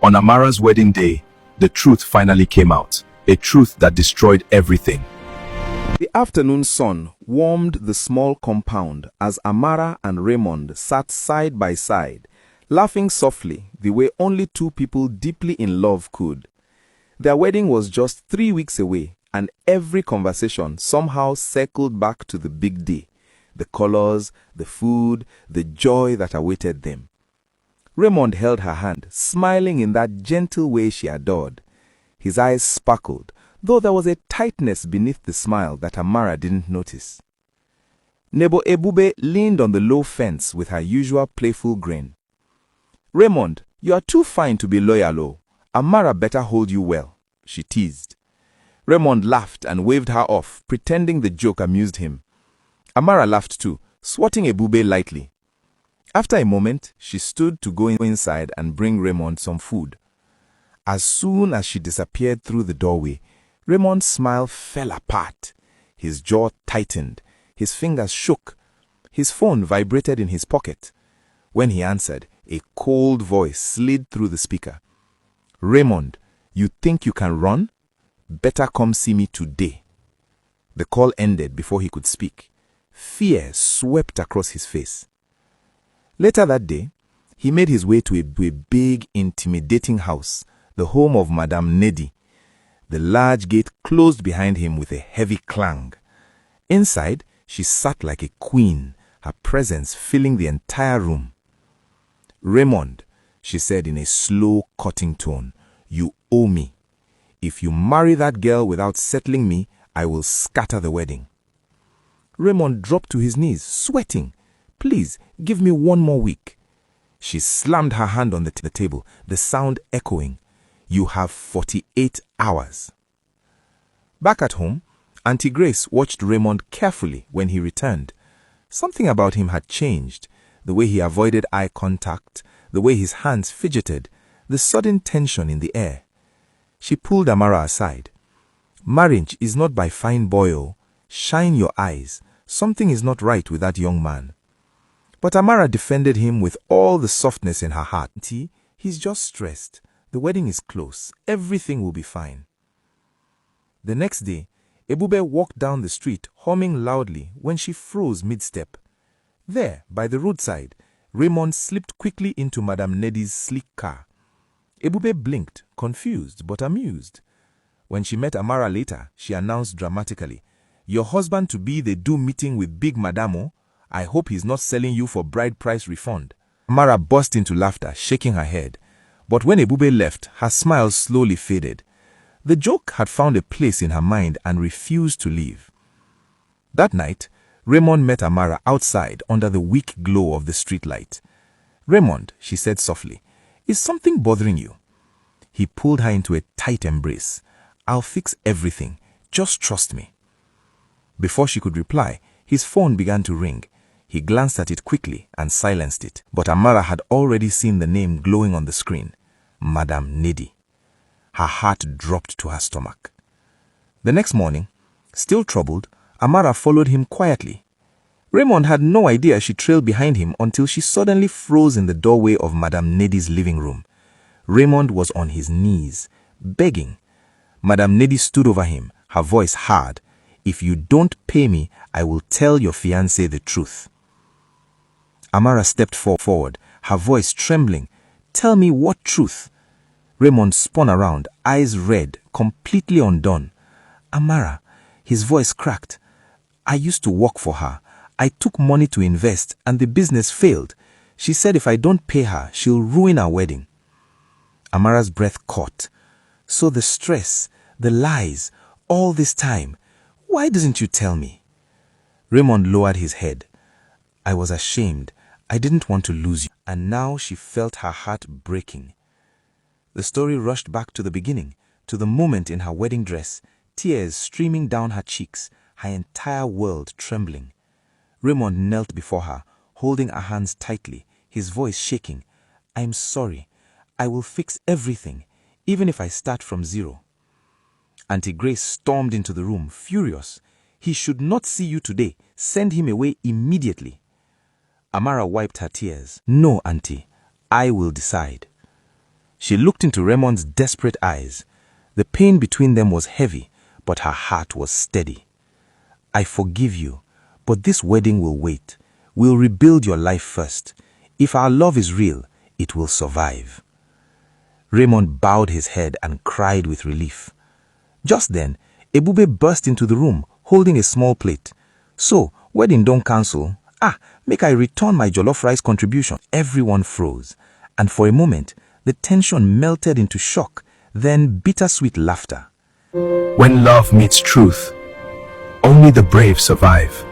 On Amara's wedding day, the truth finally came out, a truth that destroyed everything. The afternoon sun warmed the small compound as Amara and Raymond sat side by side, laughing softly the way only two people deeply in love could. Their wedding was just 3 weeks away, and every conversation somehow circled back to the big day, the colors, the food, the joy that awaited them. Raymond held her hand, smiling in that gentle way she adored. His eyes sparkled, though there was a tightness beneath the smile that Amara didn't notice. Nebo Ebube leaned on the low fence with her usual playful grin. "Raymond, you are too fine to be loyal, oh. Amara better hold you well," she teased. Raymond laughed and waved her off, pretending the joke amused him. Amara laughed too, swatting Ebube lightly. After a moment, she stood to go inside and bring Raymond some food. As soon as she disappeared through the doorway, Raymond's smile fell apart. His jaw tightened, his fingers shook. His phone vibrated in his pocket. When he answered, a cold voice slid through the speaker. "Raymond, you think you can run? Better come see me today." The call ended before he could speak. Fear swept across his face. Later that day, he made his way to a big, intimidating house, the home of Madame Nedi. The large gate closed behind him with a heavy clang. Inside, she sat like a queen, her presence filling the entire room. "Raymond," she said in a slow, cutting tone, "you owe me. If you marry that girl without settling me, I will scatter the wedding." Raymond dropped to his knees, sweating. "Please, give me 1 more week." She slammed her hand on the table, the sound echoing. "You have 48 hours. Back at home, Auntie Grace watched Raymond carefully when he returned. Something about him had changed. The way he avoided eye contact, the way his hands fidgeted, the sudden tension in the air. She pulled Amara aside. "Marriage is not by fine boy, oh. Shine your eyes. Something is not right with that young man." But Amara defended him with all the softness in her heart. "Auntie, he's just stressed. The wedding is close. Everything will be fine." The next day, Ebube walked down the street, humming loudly, when she froze mid-step. There, by the roadside, Raymond slipped quickly into Madame Nedi's sleek car. Ebube blinked, confused but amused. When she met Amara later, she announced dramatically, "Your husband-to-be they do meeting with Big Madamo. I hope he's not selling you for bride price refund." Amara burst into laughter, shaking her head. But when Ebube left, her smile slowly faded. The joke had found a place in her mind and refused to leave. That night, Raymond met Amara outside under the weak glow of the streetlight. "Raymond," she said softly, "is something bothering you?" He pulled her into a tight embrace. "I'll fix everything. Just trust me." Before she could reply, his phone began to ring. He glanced at it quickly and silenced it, but Amara had already seen the name glowing on the screen. Madame Nedi. Her heart dropped to her stomach. The next morning, still troubled, Amara followed him quietly. Raymond had no idea she trailed behind him until she suddenly froze in the doorway of Madame Nedi's living room. Raymond was on his knees, begging. Madame Nedi stood over him, her voice hard. "If you don't pay me, I will tell your fiancé the truth." Amara stepped forward, her voice trembling. "Tell me what truth?" Raymond spun around, eyes red, completely undone. "Amara," his voice cracked. "I used to work for her. I took money to invest and the business failed. She said if I don't pay her, she'll ruin our wedding." Amara's breath caught. "So the stress, the lies, all this time. Why doesn't you tell me?" Raymond lowered his head. "I was ashamed. I didn't want to lose you." And now she felt her heart breaking. The story rushed back to the beginning, to the moment in her wedding dress, tears streaming down her cheeks, her entire world trembling. Raymond knelt before her, holding her hands tightly, his voice shaking. "I'm sorry. I will fix everything, even if I start from zero." Auntie Grace stormed into the room, furious. "He should not see you today. Send him away immediately." Amara wiped her tears. "No, Auntie. I will decide." She looked into Raymond's desperate eyes. The pain between them was heavy, but her heart was steady. I forgive you, but this wedding will wait. We'll rebuild your life first. If our love is real, it will survive. Raymond bowed his head and cried with relief. Just then, Ebube burst into the room, holding a small plate. So, wedding don't cancel. Make I return my jollof rice contribution. Everyone froze, and for a moment, the tension melted into shock, then bittersweet laughter. When love meets truth, only the brave survive.